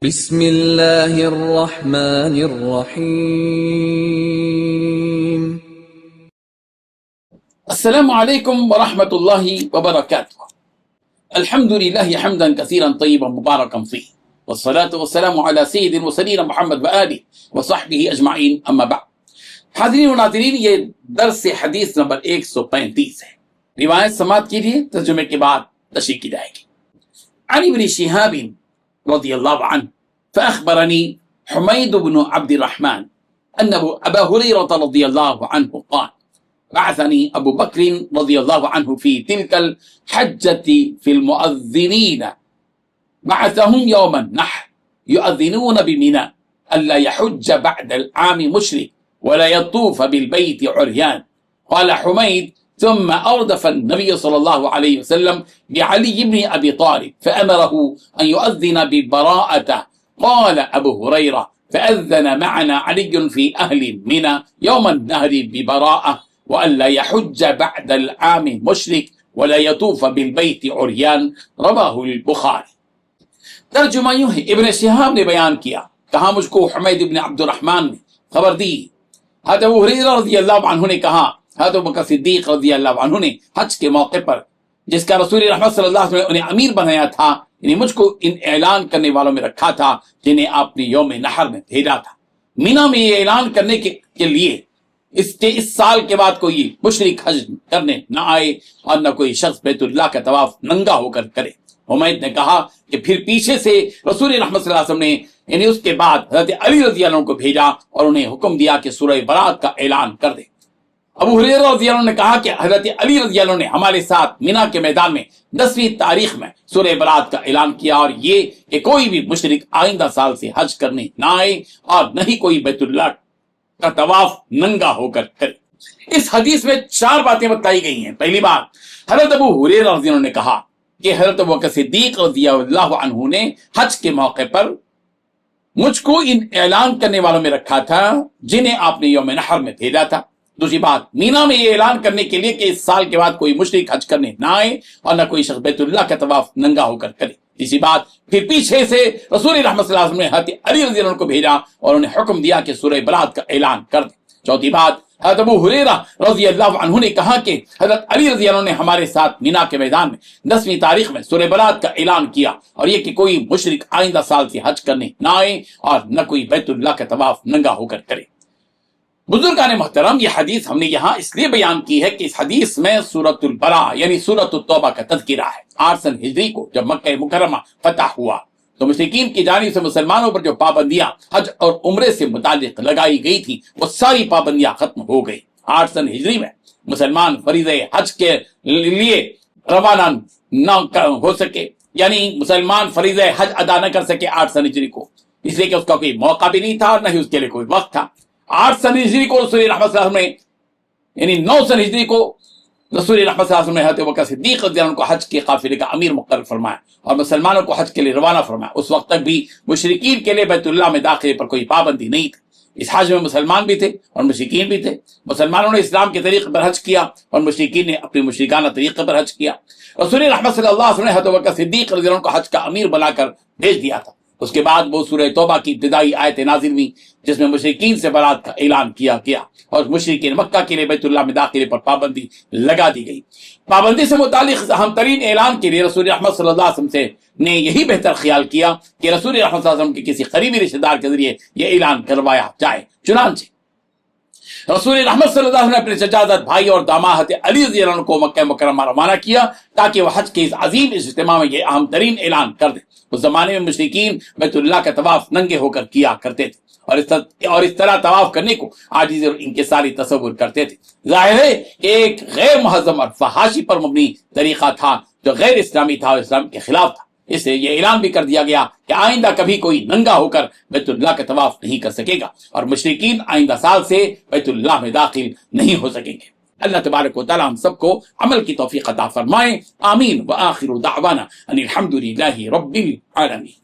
بسم اللہ الرحمن الرحیم۔ السلام علیکم ورحمۃ اللہ وبرکاتہ۔ الحمد للہ حمدا کثیرا طیبا مبارکا فیہ، والصلاة والسلام علی سید المرسلین محمد وآلہ وصحبہ اجمعین، اما بعد۔ حاضرین و ناظرین، یہ درس حدیث نمبر 135 ہے۔ روایت سماعت کیجیے، ترجمے کے بعد تشریح کی جائے گی۔ عن ابن شہاب رضی اللہ عنہ فأخبرني حميد بن عبد الرحمن أنه أبا هريرة رضي الله عنه قال بعثني أبو بكر رضي الله عنه في تلك الحجة في المؤذنين، بعثهم يوم النحر يؤذنون بمنى ألا يحج بعد العام مشرك ولا يطوف بالبيت عريان. قال حميد ثم أردف النبي صلى الله عليه وسلم بعلي بن أبي طالب فأمره أن يؤذن ببراءة. قال أبو هريرة فأذن معنا علي في أهل منى يوم النهر ببراءة وألا يحج بعد العام مشرك ولا يطوف بالبيت عريان، رواه البخاري۔ ترجمہ یوں ہے، ابن شہاب نے بیان کیا، کہا مجھ کو حمید بن عبد الرحمن نے خبر دی، حضرت ابو ہریرہ رضی اللہ عنہ نے کہا، حضرت ابوبکر صدیق رضی اللہ عنہ نے حج کے موقع پر، جس کا رسول رحمت صلی اللہ علیہ وسلم نے انہیں امیر بنایا تھا، یعنی مجھ کو ان اعلان کرنے والوں میں رکھا تھا جنہیں آپ نے یوم نحر میں بھیجا تھا۔ مینا میں یہ اعلان کرنے کے لیے اس سال کے بعد کوئی مشرک حج کرنے نہ آئے اور نہ کوئی شخص بیت اللہ کا طواف ننگا ہو کر کرے۔ حمید نے کہا کہ پھر پیچھے سے رسول رحمت صلی اللہ علیہ وسلم نے یعنی اس کے بعد حضرت علی رضی اللہ عنہ کو بھیجا اور انہیں حکم دیا کہ سورہ برات کا اعلان کر دے۔ ابو ہریرہ رضی اللہ عنہ نے کہا کہ حضرت علی رضی اللہ عنہ نے ہمارے ساتھ مینا کے میدان میں 10ویں تاریخ میں سورہ برات کا اعلان کیا، اور یہ کہ کوئی بھی مشرک آئندہ سال سے حج کرنے نہ آئے اور نہ ہی کوئی بیت اللہ کا طواف ننگا ہو کر کرے۔ اس حدیث میں 4 باتیں بتائی گئی ہیں۔ پہلی بات، حضرت ابو ہریرہ رضی اللہ عنہ نے کہا کہ حضرت ابوبکر صدیق رضی اللہ عنہ نے حج کے موقع پر مجھ کو ان اعلان کرنے والوں میں رکھا تھا جنہیں آپ نے یوم نحر میں بھیجا تھا۔ دوسری بات، مینا میں یہ اعلان کرنے کے لیے کہ اس سال کے بعد کوئی مشرک حج کرنے نہ آئے اور نہ کوئی شخص بیت اللہ کا طواف ننگا ہو کر کرے۔ تیسری بات، پھر پیچھے سے رسول رحمت صلی اللہ علیہ وسلم نے حضرت علی رضی اللہ عنہ کو بھیجا اور انہیں حکم دیا کہ سورہ برات کا اعلان کر دیں۔ چوتھی بات، حضرت ابو ہریرہ رضی اللہ عنہ نے کہا کہ حضرت علی رضی اللہ عنہ نے ہمارے ساتھ مینا کے میدان میں 10ویں تاریخ میں سورہ برات کا اعلان کیا، اور یہ کہ کوئی مشرک آئندہ سال سے حج کرنے نہ آئے اور نہ کوئی بیت اللہ کا طواف ننگا ہو کر کرے۔ بزرگان محترم، یہ حدیث ہم نے یہاں اس لیے بیان کی ہے کہ اس حدیث میں سورۃ البراء یعنی سورۃ التوبہ کا تذکرہ ہے۔ 8 سن ہجری کو جب مکہ مکرمہ فتح ہوا تو مشرکین کی جانب سے مسلمانوں پر جو پابندیاں حج اور عمرے سے متعلق لگائی گئی تھی وہ ساری پابندیاں ختم ہو گئی۔ 8 سن ہجری میں مسلمان فریضہ حج کے لیے روانہ نہ ہو سکے، یعنی مسلمان فریضہ حج ادا نہ کر سکے 8 سن ہجری کو، اس لیے کہ اس کا کوئی موقع بھی نہیں تھا اور نہ ہی اس کے لیے کوئی وقت تھا۔ 8 سن ہجری کو رسول رحمت صلی اللہ علیہ وسلم نے یعنی 9 سن ہجری کو رسول رحمت صلی اللہ علیہ وسلم نے حضرت ابوبکر صدیق رضی اللہ عنہ کو حج کے قافلے کا امیر مقرر فرمایا اور مسلمانوں کو حج کے لیے روانہ فرمایا۔ اس وقت تک بھی مشرکین کے لیے بیت اللہ میں داخلے پر کوئی پابندی نہیں تھی۔ اس حج میں مسلمان بھی تھے اور مشرکین بھی تھے۔ مسلمانوں نے اسلام کے طریقے پر حج کیا اور مشرکین نے اپنے مشرکانہ طریقے پر حج کیا۔ رسول رحمت صلی اللہ علیہ وسلم نے حضرت ابوبکر صدیق رضی اللہ عنہ کو حج کا امیر بنا کر بھیج دیا تھا۔ اس کے بعد وہ سورہ توبہ کی ابتدائی آیت نازل ہوئی جس میں مشرکین سے برات کا اعلان کیا گیا اور مشرکین مکہ کے لیے بیت اللہ میں داخلے پر پابندی لگا دی گئی۔ پابندی سے متعلق اہم ترین اعلان کے لیے رسول رحمت صلی اللہ علیہ وسلم نے یہی بہتر خیال کیا کہ رسول رحمت صلی اللہ علیہ وسلم کے کسی قریبی رشتہ دار کے ذریعے یہ اعلان کروایا جائے۔ چنانچہ رسول رحمت صلی اللہ علیہ وسلم نے اپنے چچازاد بھائی اور داماد علی رضی اللہ عنہ کو مکہ مکرمہ روانہ کیا تاکہ وہ حج کے اس عظیم اجتماع میں یہ اہم ترین اعلان کر دیں۔ اس زمانے میں مشرکین بیت اللہ کا طواف ننگے ہو کر کیا کرتے تھے اور اس طرح طواف کرنے کو عاجزی اور انکساری تصور کرتے تھے۔ ظاہر ہے کہ ایک غیر مہذب اور فحاشی پر مبنی طریقہ تھا جو غیر اسلامی تھا اور اسلام کے خلاف تھا۔ اس سے یہ اعلان بھی کر دیا گیا کہ آئندہ کبھی کوئی ننگا ہو کر بیت اللہ کا طواف نہیں کر سکے گا اور مشرکین آئندہ سال سے بیت اللہ میں داخل نہیں ہو سکیں گے۔ اللہ تبارک و تعالی ہم سب کو عمل کی توفیق عطا فرمائے، آمین۔ وآخر دعوانا ان الحمد للہ رب العالمین۔